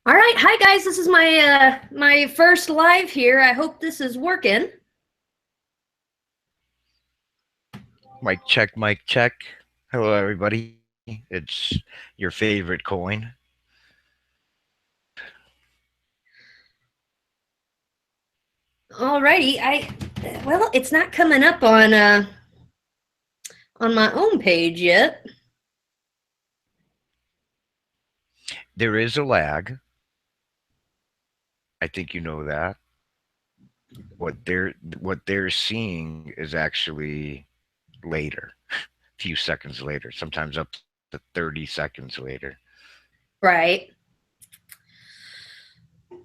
All right, hi guys. This is my first live here. I hope this is working. Mic check, mic check. Hello, everybody. It's your favorite coin. All righty. Well, it's not coming up on my own page yet. There is a lag. I think you know that. What they're seeing is actually later, a few seconds later, sometimes up to 30 seconds later. Right.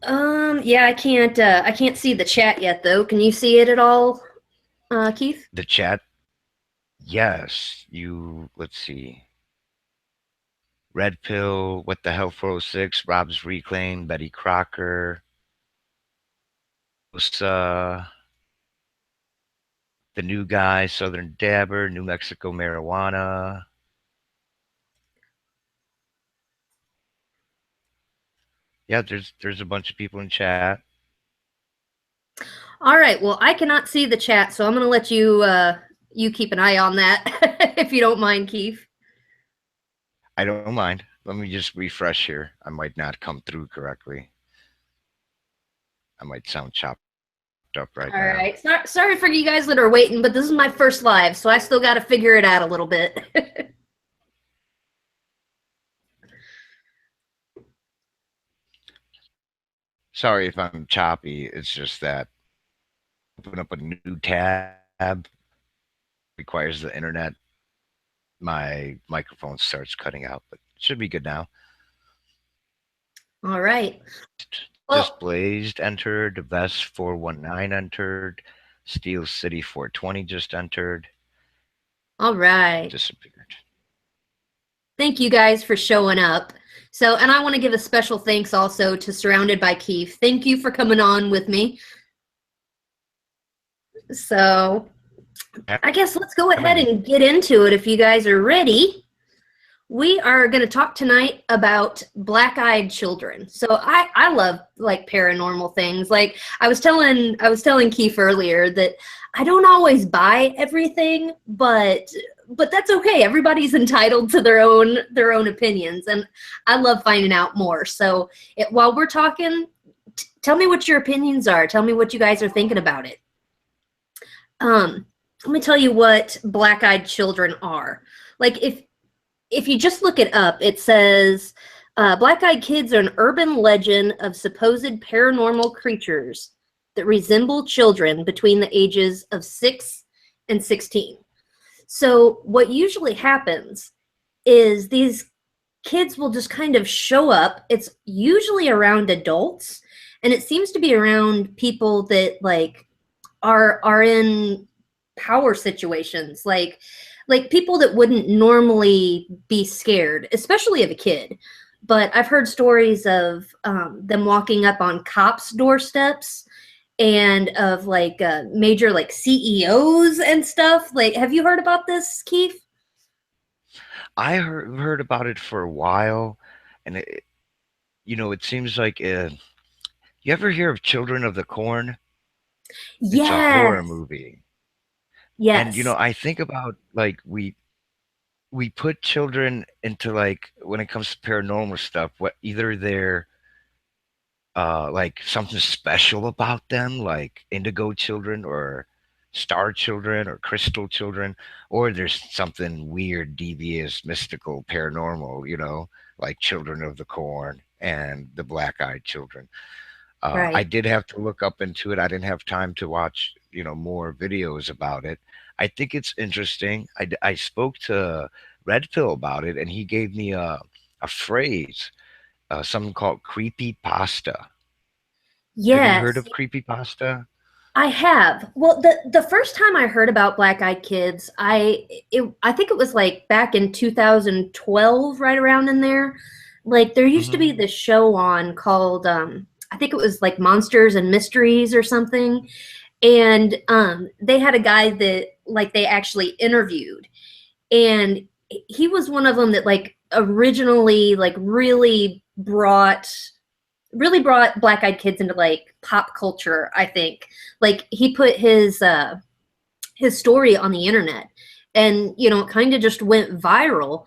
Yeah, I can't see the chat yet though. Can you see it at all, Keith? The chat, yes, let's see. Red Pill, What the Hell 406, Rob's Reclaim, Betty Crocker, Osa, The New Guy, Southern Dabber, New Mexico Marijuana. Yeah, there's a bunch of people in chat. All right. Well, I cannot see the chat, so I'm going to let you keep an eye on that if you don't mind, Keith. I don't mind. Let me just refresh here. I might not come through correctly. I might sound chopped up right now. All right. Sorry for you guys that are waiting, but this is my first live, so I still got to figure it out a little bit. Sorry if I'm choppy. It's just that open up a new tab requires the internet. My microphone starts cutting out, but it should be good now. All right. Just Well, Blazed entered. Vest 419 entered. Steel City 420 just entered. all right. Disappeared. Thank you guys for showing up. So, and I want to give a special thanks also to Surrounded by Keith. Thank you for coming on with me. So, I guess let's go Having ahead me. and get into it if you guys are ready. We are going to talk tonight about black-eyed children. So I love like paranormal things. Like I was telling Keith earlier that I don't always buy everything, but that's okay. Everybody's entitled to their own opinions, and I love finding out more. So while we're talking, tell me what your opinions are. Tell me what you guys are thinking about it. Um, Let me tell you what black-eyed children are. Like if you just look it up, it says black-eyed kids are an urban legend of supposed paranormal creatures that resemble children between the ages of 6 and 16. So what usually happens is these kids will just kind of show up. It's usually around adults, and it seems to be around people that like are in power situations, like people that wouldn't normally be scared, especially of a kid. But I've heard stories of them walking up on cops' doorsteps and of like major like CEOs and stuff. Like, have you heard about this, Keith? I heard about it for a while, and it seems like you ever hear of Children of the Corn? It's a horror Yes. movie, and Yes. I think about like we put children into like when it comes to paranormal stuff, what either they're like something special about them, like indigo children or star children or crystal children, or there's something weird, devious, mystical, paranormal, like Children of the Corn and the Black Eyed Children. I Right. did have to look up into it. I didn't have time to watch, more videos about it. I think it's interesting. I spoke to Red Pill about it, and he gave me a phrase, something called creepy pasta. Have you heard Yes. of creepy pasta? I have. Well, the first time I heard about Black Eyed Kids, I think it was like back in 2012, right around in there. Like there used to Hmm. be this show on called I think it was like Monsters and Mysteries or something. And they had a guy that like they actually interviewed, and he was one of them that like originally like really brought really brought Black Eyed Kids into like pop culture, I think. Like he put his story on the internet, and you know, it kind of just went viral,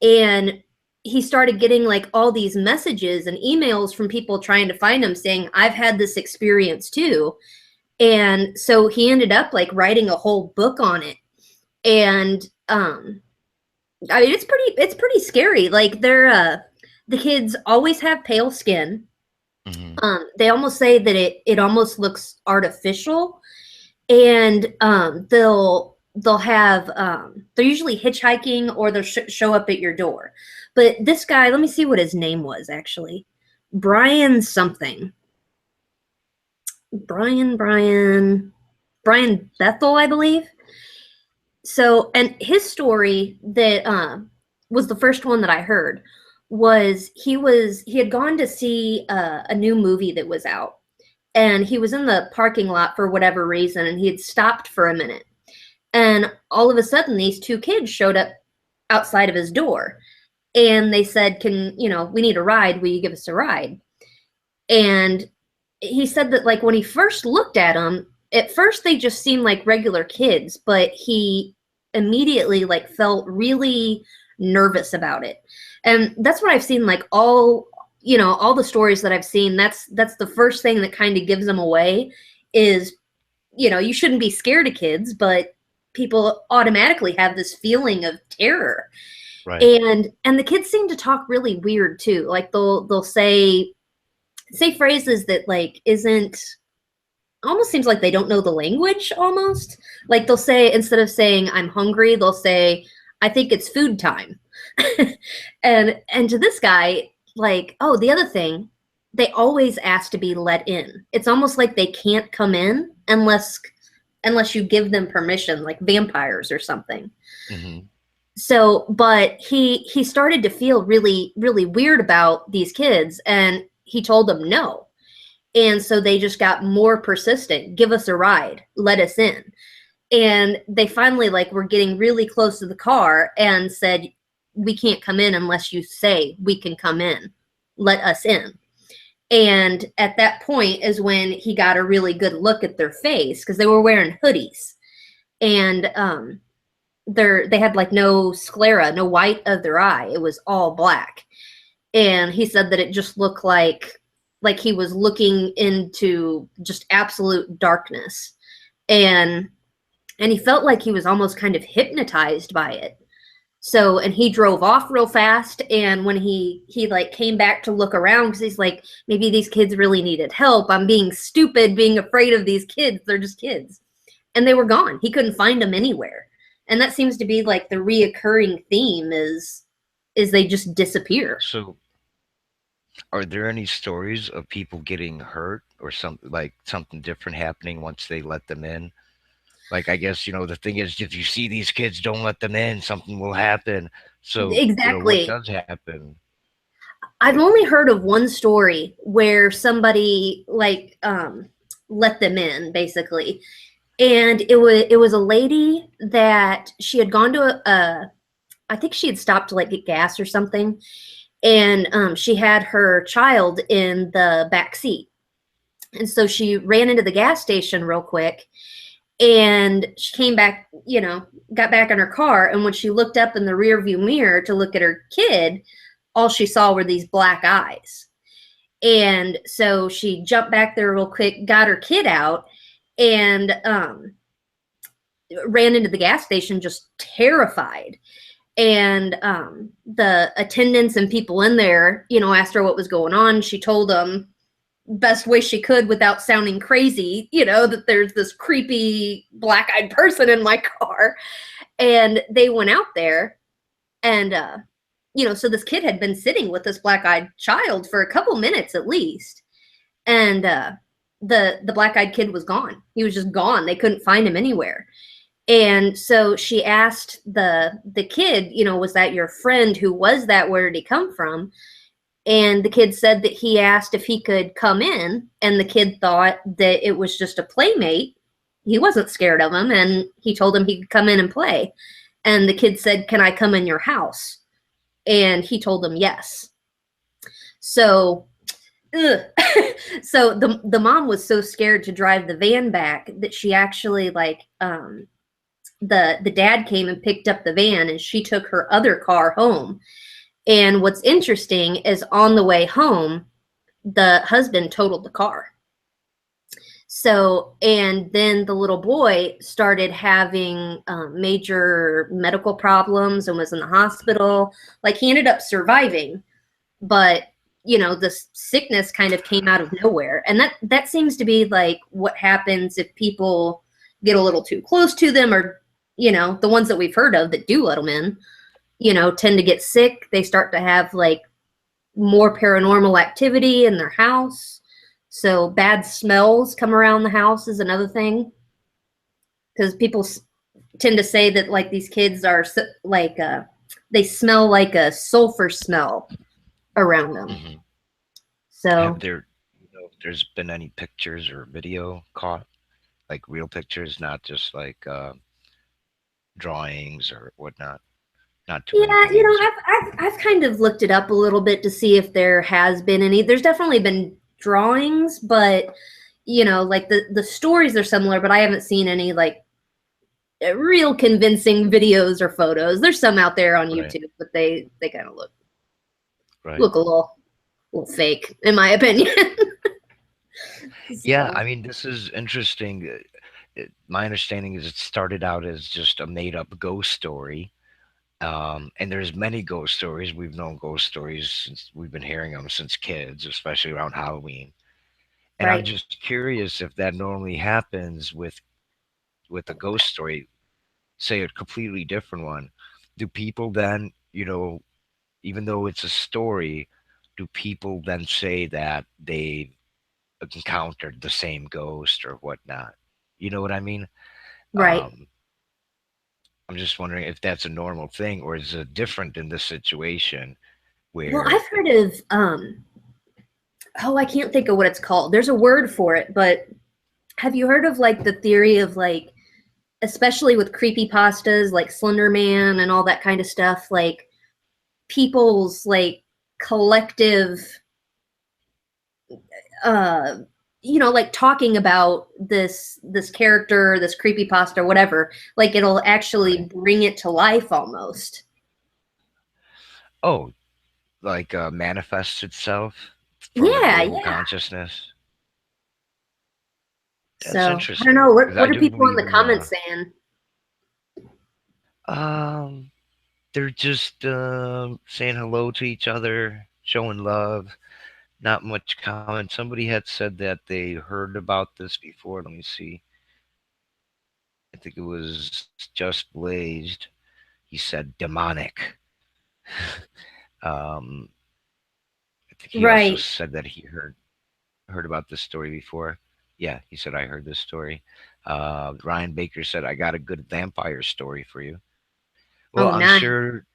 and he started getting like all these messages and emails from people trying to find him saying, I've had this experience too. And so he ended up like writing a whole book on it. And I mean, it's pretty scary. Like the kids always have pale skin. Hmm. They almost say that it almost looks artificial, and they'll have they're usually hitchhiking, or they'll show up at your door. But this guy, let me see what his name was actually. Brian something. Brian Bethel, I believe. So, and his story that was the first one that I heard was he had gone to see a new movie that was out, and he was in the parking lot for whatever reason, and he had stopped for a minute, and all of a sudden these two kids showed up outside of his door, and they said, can, you know, we need a ride, will you give us a ride? And he said that like when he first looked at them, at first they just seemed like regular kids, but he immediately like felt really nervous about it. And that's what I've seen, like all, you know, all the stories that I've seen, that's the first thing that kind of gives them away is, you know, you shouldn't be scared of kids, but people automatically have this feeling of terror. Right. And the kids seem to talk really weird too. Like they'll say phrases that like isn't, almost seems like they don't know the language almost. Like they'll say, instead of saying I'm hungry, they'll say I think it's food time. And to this guy, like, oh, the other thing, they always ask to be let in. It's almost like they can't come in unless you give them permission, like vampires or something. Hmm. So, but he started to feel really really weird about these kids, and he told them no. And so they just got more persistent. Give us a ride. Let us in. And they finally like were getting really close to the car and said, we can't come in unless you say we can come in. Let us in. And at that point is when he got a really good look at their face, because they were wearing hoodies. And they had like no sclera, no white of their eye. It was all black. And he said that it just looked like he was looking into just absolute darkness. And he felt like he was almost kind of hypnotized by it. So, and he drove off real fast, and when he like came back to look around, because he's like, maybe these kids really needed help, I'm being stupid being afraid of these kids, they're just kids. And they were gone. He couldn't find them anywhere. And that seems to be like the reoccurring theme is they just disappear. So, are there any stories of people getting hurt or something, like something different happening once they let them in? Like, I guess, the thing is, if you see these kids, don't let them in, something will happen. So, what Exactly. does happen? I've only heard of one story where somebody like let them in basically. And it was a lady that she had gone to I think she had stopped to like get gas or something, and she had her child in the back seat. And so she ran into the gas station real quick, and she came back, got back in her car, and when she looked up in the rear view mirror to look at her kid, all she saw were these black eyes. And so she jumped back there real quick, got her kid out, and ran into the gas station just terrified. And the attendants and people in there, asked her what was going on. She told them best way she could without sounding crazy, that there's this creepy black-eyed person in my car. And they went out there, and so this kid had been sitting with this black-eyed child for a couple minutes at least. And the black-eyed kid was gone. He was just gone. They couldn't find him anywhere. And so she asked the kid, was that your friend? Who was that? Where did he come from? And the kid said that he asked if he could come in, and the kid thought that it was just a playmate. He wasn't scared of him, and he told him he could come in and play. And the kid said, can I come in your house? And he told him yes. So ugh. So the mom was so scared to drive the van back that she actually like the dad came and picked up the van and she took her other car home. And what's interesting is on the way home, the husband totaled the car. So, and then the little boy started having major medical problems and was in the hospital. Like he ended up surviving, but the sickness kind of came out of nowhere, and that seems to be like what happens if people get a little too close to them, or the ones that we've heard of that do let them in, tend to get sick. They start to have like more paranormal activity in their house. So bad smells come around the house is another thing, because people tend to say that like these kids are like they smell like a sulfur smell around them. Hmm. So Have there, there's been any pictures or video caught, like real pictures, not just like drawings or whatnot, not too many yeah, videos. I've kind of looked it up a little bit to see if there has been any. There's definitely been drawings, but like the stories are similar, but I haven't seen any like real convincing videos or photos. There's some out there on Right, YouTube, but they kind of right. look a little fake in my opinion. Yeah, So I mean, this is interesting. My understanding is it started out as just a made-up ghost story. And there's many ghost stories. We've known ghost stories since we've been hearing them since kids, especially around Halloween. And I'm right, just curious if that normally happens with a ghost story, say a completely different one. Do people then, even though it's a story, do people then say that they encountered the same ghost or whatnot? You know what I mean? right. Um, I'm just wondering if that's a normal thing or is it different in this situation Well, where I've heard of oh, I can't think of what it's called. There's a word for it, but have you heard of like the theory of like, especially with creepy pastas like Slender Man and all that kind of stuff, like people's like collective uh like talking about this character, this creepy pasta, whatever, like it'll right. actually bring it to life almost. Oh, like manifests itself from the Yeah, global yeah. consciousness. That's So I don't interesting know, what because I what are do people in believe the in comments saying? um they're just saying hello to each other, showing love. Not much comment. Somebody had said that they heard about this before. Let me see. I think it was just blazed. He said demonic. um, I think he also Right. said that he heard about this story before. Yeah, he said I heard this story. Ryan Baker said I got a good vampire story for you. Well, Oh, I'm nice. sure.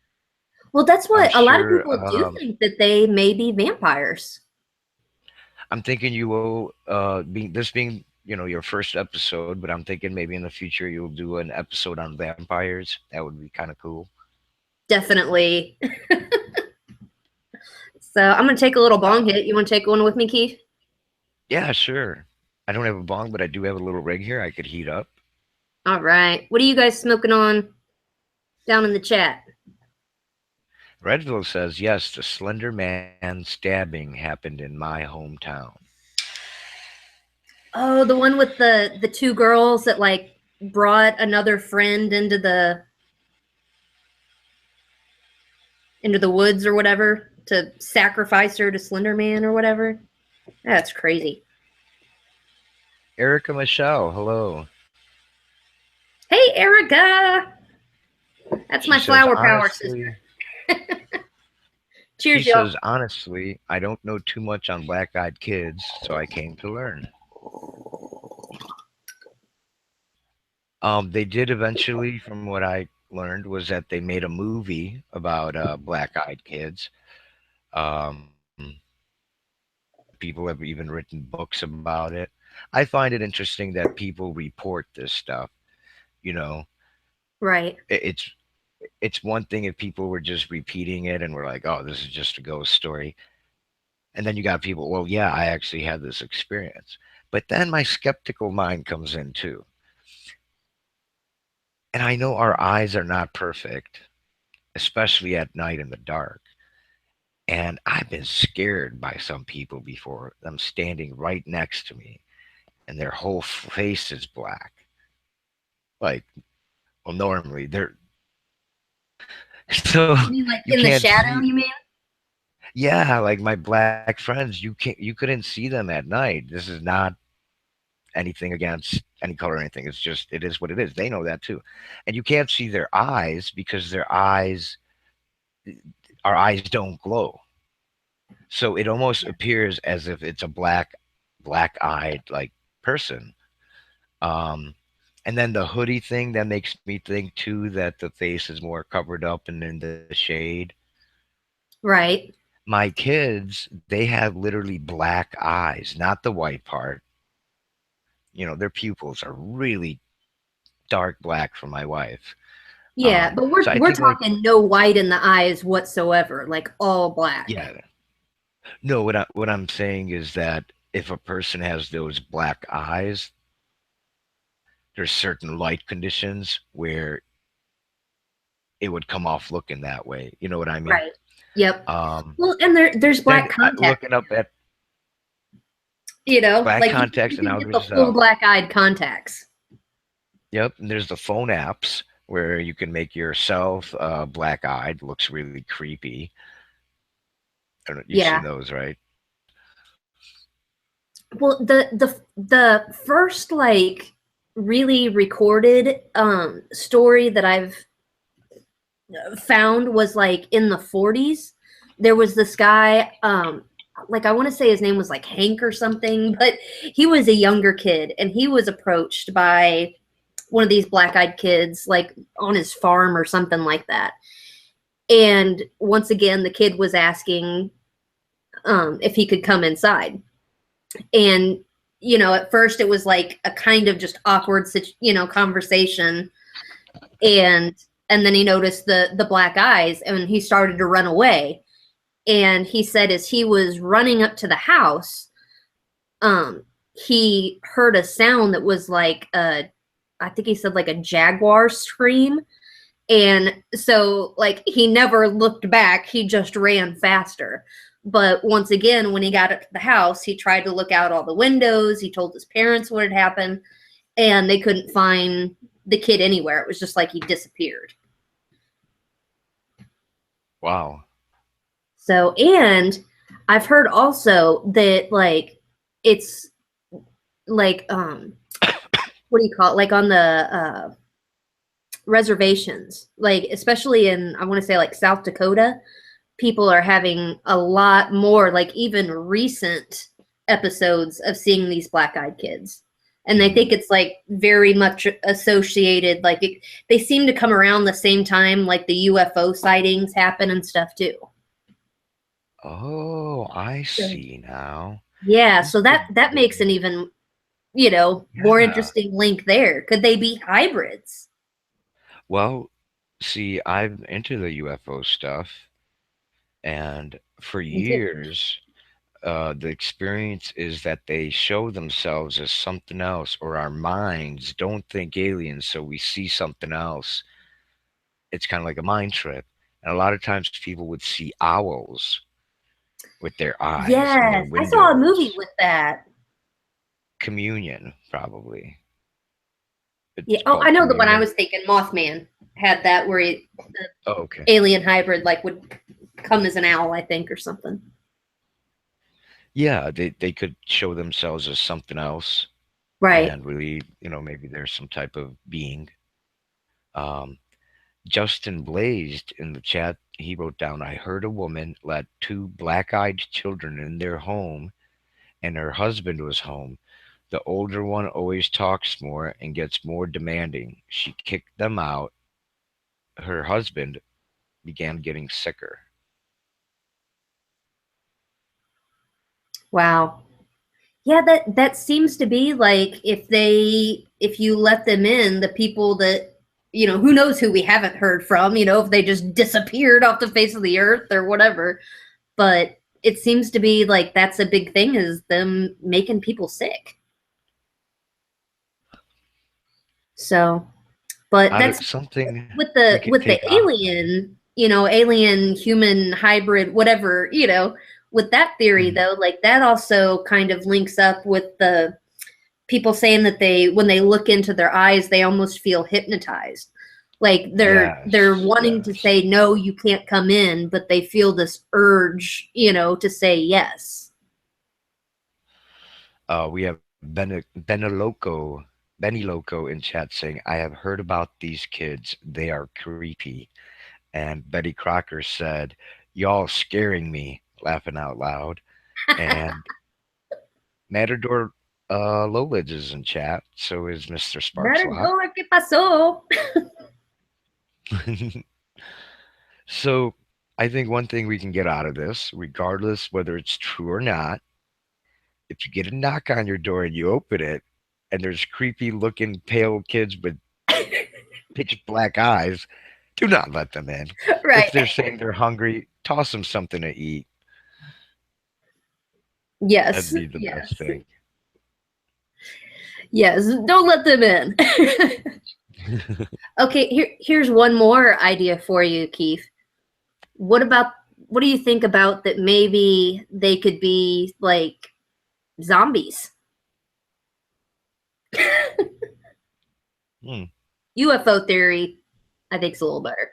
Well, that's I'm what a lot of sure. people do think, that they may be vampires. I'm thinking you will be this being your first episode, but I'm thinking maybe in the future you'll do an episode on vampires. That would be kind of cool. Definitely. So I'm gonna take a little bong Uh, hit. You want to take one with me, Keith? yeah, sure. I don't have a bong, but I do have a little rig here I could heat up. All right. What are you guys smoking on down in the chat? Redville says yes. The Slender Man stabbing happened in my hometown. Oh, the one with the two girls that like brought another friend into the woods or whatever to sacrifice her to Slender Man or whatever. That's crazy. Erica Michelle, hello. Hey, Erica. That's She my says flower power sister. honestly, she Cheers, y'all. says honestly, I don't know too much on black-eyed kids, so I came to learn. They did eventually, from what I learned, was that they made a movie about black-eyed kids. Um, People have even written books about it. I find it interesting that people report this stuff. You know, Right. it's it's one thing if people were just repeating it and were like, "Oh, this is just a ghost story." And then you got people, well, yeah, I actually had this experience. But then my skeptical mind comes in too. And I know our eyes are not perfect, especially at night in the dark. And I've been scared by some people before, them standing right next to me and their whole face is black. Like, well, normally they're so You mean like you in the can't shadow, see. you mean? Yeah, like my black friends, you couldn't see them at night. This is not anything against any color or anything. It's just it is what it is. They know that too. And you can't see their eyes because their eyes our eyes don't glow. So it almost appears as if it's a black-eyed like person. Um and then the hoodie thing that makes me think too that the face is more covered up and in the shade. Right. My kids, they have literally black eyes, not the white part. Their pupils are really dark black for my wife. Yeah, but So I we're think like talking no white in the eyes whatsoever, like all black. yeah, no, what I'm saying is that if a person has those black eyes, there's certain light conditions where it would come off looking that way. You know what I mean? Right. Yep. Um, Well, and there's then black contact, looking up at black like you contacts and can now get the there's full black-eyed contacts. yep, and there's the phone apps where you can make yourself black-eyed. Looks really creepy. I don't know, you've Yeah. seen those, right? Well, the first like really recorded story that I've found was like in the 40s. There was this guy, like I want to say his name was like Hank or something, but he was a younger kid and he was approached by one of these black-eyed kids like on his farm or something like that. And once again, the kid was asking if he could come inside. And at first it was like a kind of just awkward conversation, and then he noticed the black eyes and he started to run away. And he said as he was running up to the house, he heard a sound that was like a, I think he said like a jaguar scream. And so like he never looked back, he just ran faster. But once again, when he got up to the house, he tried to look out all the windows. He told his parents what had happened, and they couldn't find the kid anywhere. It was just like he disappeared. Wow. So, and I've heard also that like it's like what do you call it? Like on the reservations, like especially in, I want to say like South Dakota, people are having a lot more like even recent episodes of seeing these black-eyed kids. And they think it's like very much associated, like they seem to come around the same time like the UFO sightings happen and stuff too. Oh, I So, see now. yeah, This so that could that makes an even, more yeah. interesting link there. Could they be hybrids? Well, see, I'm into the UFO stuff, and for Me too. years, the experience is that they show themselves as something else, or our minds don't think aliens, so we see something else. It's kind of like a mind trip. And a lot of times people would see owls with their eyes in their Yes, I saw a movie windows. with that. Communion, probably. Yeah. It's Oh, I called know the one I Communion. was thinking. Mothman had that where the Oh, okay. alien hybrid like would come as an owl, I think, or something. Yeah, they could show themselves as something else Right. and really, maybe there's some type of being. Um, Justin Blazed in the chat, he wrote down, I heard a woman let two black eyed children in their home and her husband was home. The older one always talks more and gets more demanding. She kicked them out. Her husband began getting sicker. Wow. Yeah, that seems to be like if you let them in, the people that who knows who we haven't heard from, if they just disappeared off the face of the earth or whatever. But it seems to be like that's a big thing, is them making people sick. So, but Out that's of something with we the could take off. alien, alien human hybrid, whatever, with that theory Mhm. though, like that also kind of links up with the people saying that when they look into their eyes, they almost feel hypnotized. Like they're Yes, wanting to yes. say no, you can't come in, but they feel this urge, to say yes. We have Benny Loco in chat saying, "I have heard about these kids. They are creepy." And Betty Crocker said, "Y'all scaring me," laughing out loud. And Matador Lowledge is in chat. So is Mr. Sparkslot. Matador, ¿qué pasó? So I think one thing we can get out of this, regardless whether it's true or not, if you get a knock on your door and you open it, and there's creepy looking pale kids with pitch black eyes, do not let them in. If Right. they're saying they're hungry, toss them something to eat. Yes. That'd be the best Yes. thing. Yes. Don't let them in. Okay, here's one more idea for you, Keith. What about what do you think about that maybe they could be like zombies? Hmm. UFO theory, I think, is a little better.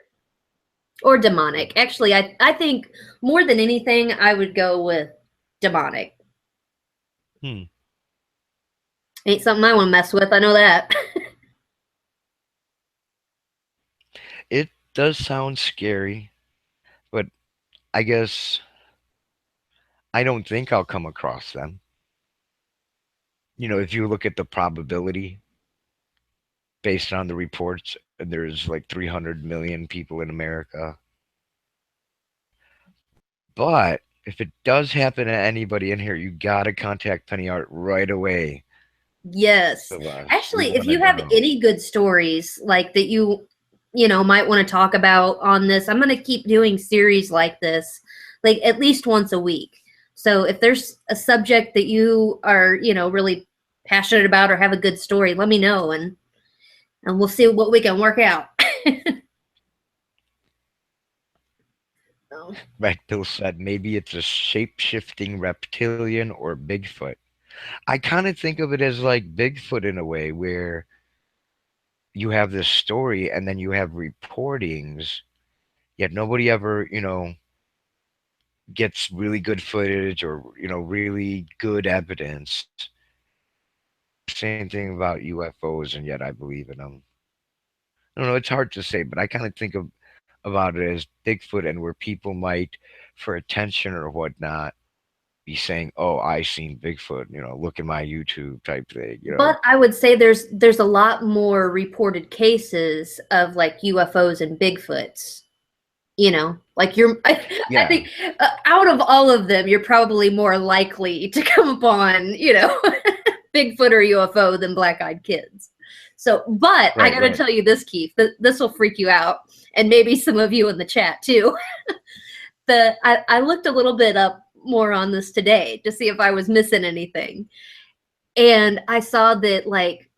Or demonic. Actually, I think more than anything, I would go with demonic. Hmm. Ain't something I want to mess with. I know that. It does sound scary, but I guess I don't think I'll come across them. If you look at the probability based on the reports, there's like 300 million people in America. But if it does happen to anybody in here, you gotta contact Penny Art right away Yes. with us. We Actually, if want to you have know. any good stories like that might want to talk about on this, I'm going to keep doing series like this, like at least once a week. So if there's a subject that you are, really passionate about or have a good story, let me know and we'll see what we can work out. So, Red Pill said maybe it's a shape shifting reptilian or Bigfoot. I kind of think of it as like Bigfoot in a way where you have this story and then you have reportings, yet nobody ever, gets really good footage or, really good evidence. Same thing about UFOs, and yet I believe in them. I don't know, it's hard to say, but I kind of think about it as Bigfoot and where people might, for attention or whatnot, be saying, "Oh, I seen Bigfoot," look at my YouTube type thing. but I would say there's a lot more reported cases of like UFOs and Bigfoots. Like I Yeah, think out of all of them, you're probably more likely to come upon, Bigfoot or UFO than black-eyed kids. So, but I right, got to right. tell you this, Keith, this will freak you out, and maybe some of you in the chat too. I looked a little bit up more on this today to see if I was missing anything, and I saw that like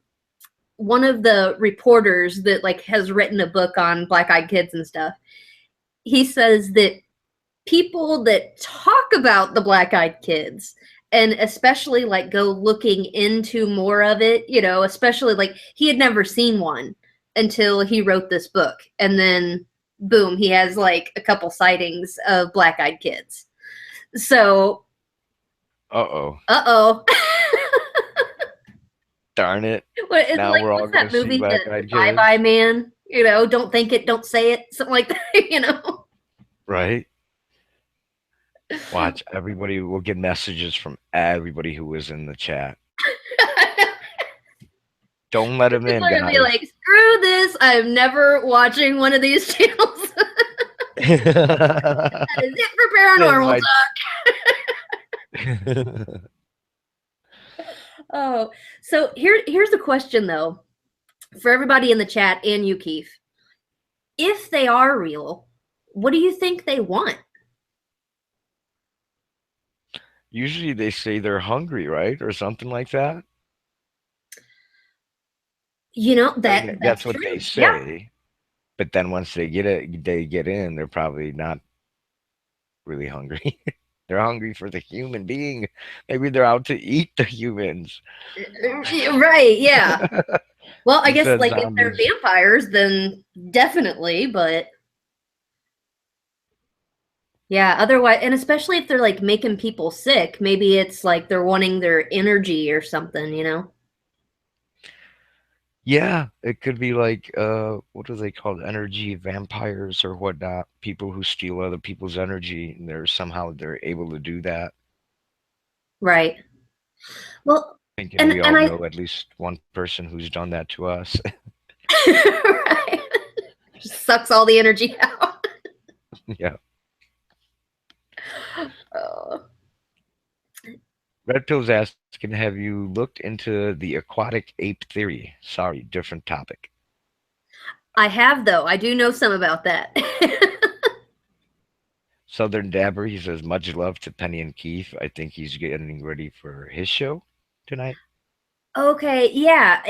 one of the reporters that like has written a book on black-eyed kids and stuff. He says that people that talk about the black-eyed kids and especially like go looking into more of it, especially like he had never seen one until he wrote this book, and then boom, he has like a couple sightings of black-eyed kids. So Uh-oh. uh-oh. Darn it. What is Now like we're all what's going to that see movie, the black-eyed Bye Bye kids. Man, don't think it, don't say it, something like that. Right? Watch, everybody will get messages from everybody who was in the chat. Don't let them People in, are gonna be guys. like, screw this, I'm never watching one of these channels. That is it for In paranormal my talk. Oh, so here's the question though, for everybody in the chat and you, Keith. If they are real, what do you think they want? Usually they say they're hungry, right? Or something like that. You know, I mean, that's that's what they true. Yeah. say. But then once they get in, they're probably not really hungry. They're hungry for the human being. Maybe they're out to eat the humans Right, yeah. Well, I guess instead of like if they're zombies. vampires, then definitely, but yeah, otherwise, and especially if they're like making people sick, maybe it's like they're wanting their energy or something, you know? Yeah, it could be like what are they called? Energy vampires or whatnot. People who steal other people's energy and they're able to do that. Right. Well, Thinking and we and all I know at least one person who's done that to us. right. Just sucks all the energy out. Yeah. Oh. Red Pill's asking, have you looked into the aquatic ape theory? Sorry, different topic. I have though. I do know some about that. Southern Dabber, he says, much love to Penny and Keith. I think he's getting ready for his show tonight. Okay, yeah.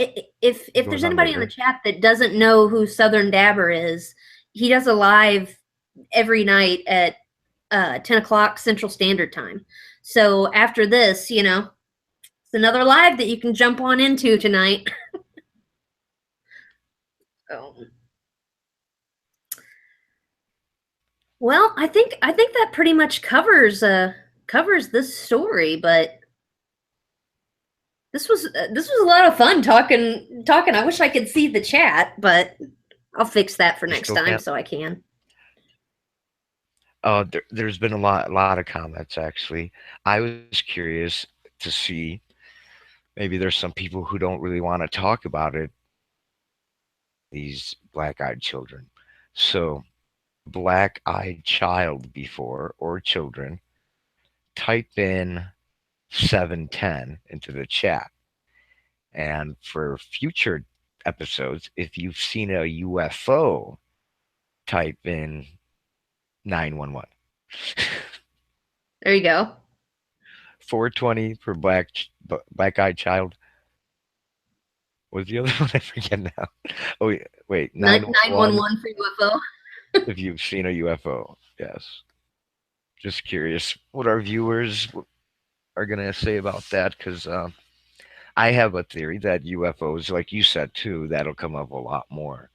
If Going there's on anybody in the later. chat that doesn't know who Southern Dabber is, he does a live every night at 10 o'clock Central Standard Time. So after this, you know, it's another live that you can jump on into tonight. Oh. Well, I think that pretty much covers this story, but this was a lot of fun talking. I wish I could see the chat, but I'll fix that for You next still time can't? so I can. There's been a lot of comments actually. I was curious to see maybe there's some people who don't really want to talk about it. These black-eyed children. So black-eyed child before or children, type in 710 into the chat. And for future episodes, if you've seen a UFO, type in 911. There you go. 420 for black-eyed child. What's the other one? I forget now. Oh, wait, 911 911 for UFO. if you've seen a UFO. Yes. Just curious what our viewers are going to say about that because I have a theory that UFOs, like you said too, that'll come up a lot more.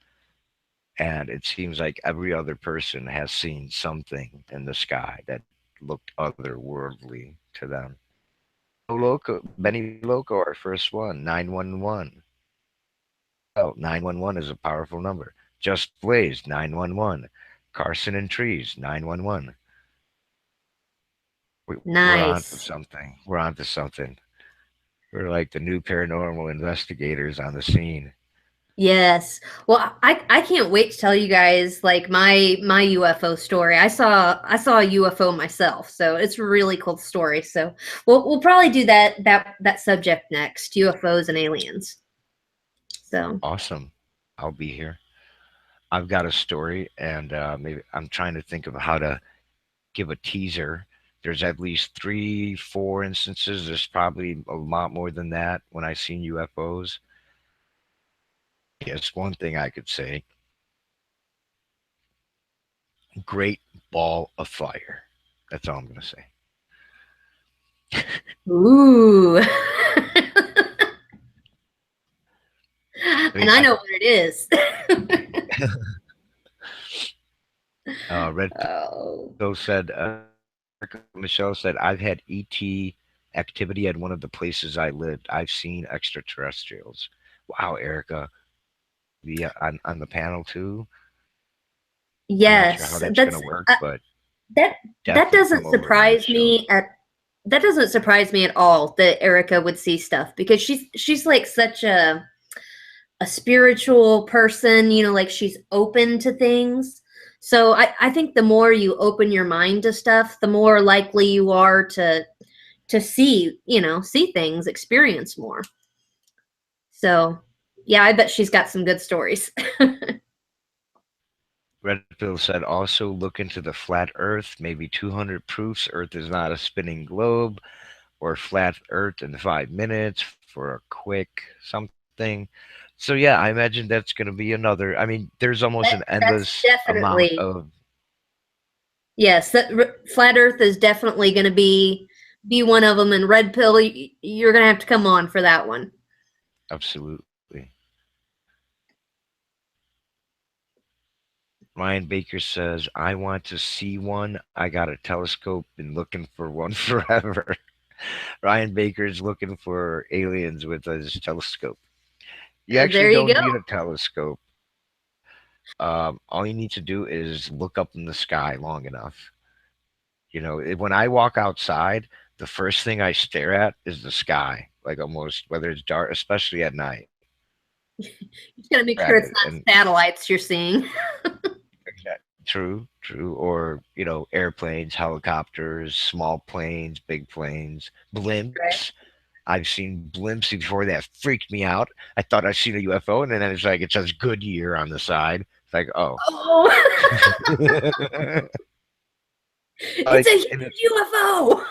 And it seems like every other person has seen something in the sky that looked otherworldly to them. Benny Loco, our first one, 911. Oh, 911 is a powerful number. Just Blaze, 911. Carson and Trees, 911. We're on to Nice. something. We're on to something. We're like the new paranormal investigators on the scene. Yes. Well, I can't wait to tell you guys like my UFO story. I saw a UFO myself, so it's a really cool story. So we'll probably do that subject next, UFOs and aliens. So Awesome. I'll be here. I've got a story, and maybe I'm trying to think of how to give a teaser. There's at least three, four instances. There's probably a lot more than that when I seen UFOs. Yes, one thing I could say: great ball of fire. That's all I'm gonna say. ooh. I And mean, I know what it is. Red Oh. Pill said, Michelle said, I've had ET activity at one of the places I lived. I've seen extraterrestrials. Wow, Erica, the on the panel too. I'm not sure how Yes, that's gonna work, but that that definitely doesn't come over on the surprise show. me at that doesn't surprise me at all that Erica would see stuff because she's like such a spiritual person, you know, like she's open to things. So I think the more you open your mind to stuff, the more likely you are to see, you know, see things, experience more. So yeah, I bet she's got some good stories. Red Pill said also look into the flat Earth, maybe 200 proofs Earth is not a spinning globe, or flat Earth in 5 minutes for a quick something. So yeah, I imagine that's going to be another. I mean, there's almost an That's endless amount definitely, of yes, flat Earth is definitely going to be one of them. And red pill, you're going to have to come on for that one. absolutely. Ryan Baker says, I want to see one. I got a telescope, been looking for one forever. Ryan Baker's looking for aliens with his telescope. You actually There you don't go. need a telescope. All you need to do is look up in the sky long enough. When I walk outside, the first thing I stare at is the sky, like almost whether it's dark, especially at night. You just got to make At sure it it's and not satellites you're seeing. true, true, or airplanes, helicopters, small planes, big planes, Right. blimps. I've seen blimps before that freaked me out. I thought I'd seen a UFO, and then it's like it says Goodyear on the side. It's like, oh, Oh, it's like, a huge UFO.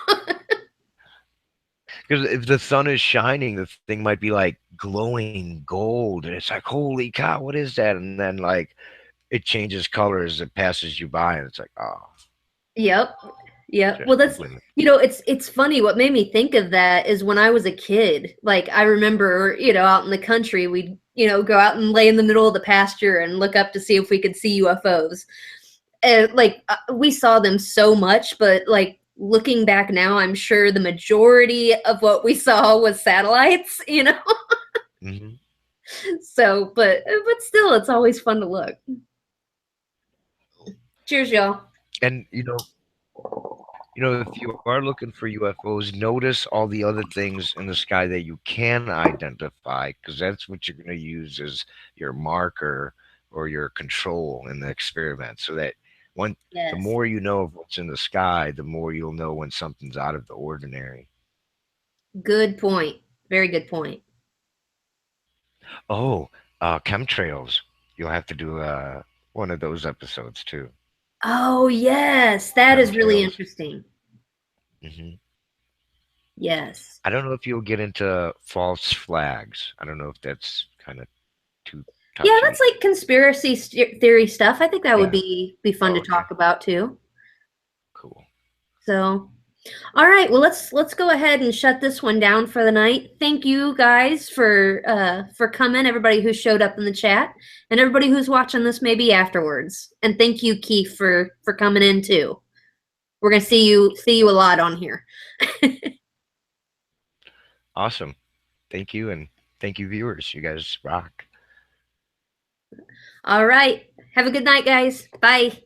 because if the sun is shining, the thing might be like glowing gold, and it's like, holy cow, what is that? And then like it changes color as it passes you by, and it's like, oh, Yep. Yep. Well, just that's, completely. it's funny. What made me think of that is when I was a kid, like I remember, out in the country, we'd, go out and lay in the middle of the pasture and look up to see if we could see UFOs. And like we saw them so much, but like looking back now, I'm sure the majority of what we saw was satellites. Hmm. So, but still, it's always fun to look. Cheers, y'all. And if you are looking for UFOs, notice all the other things in the sky that you can identify, because that's what you're going to use as your marker or your control in the experiment. So that when the Yes. more you know of what's in the sky, the more you'll know when something's out of the ordinary. Good point. Very good point. Oh, chemtrails. You'll have to do one of those episodes too. Oh, yes. That is really Chemtrails. interesting. Hmm. Yes. I don't know if you'll get into false flags. I don't know if that's kind of too Yeah, that's touchy. like conspiracy theory stuff. I think that would Yeah. be fun Oh, to okay. talk about too. Cool. So, all right, well let's go ahead and shut this one down for the night. Thank you guys for coming, everybody who showed up in the chat, and everybody who's watching this maybe afterwards. And thank you, Keith, for coming in too. We're gonna see you a lot on here. Awesome. Thank you. And thank you, viewers. You guys rock. All right. Have a good night, guys. Bye.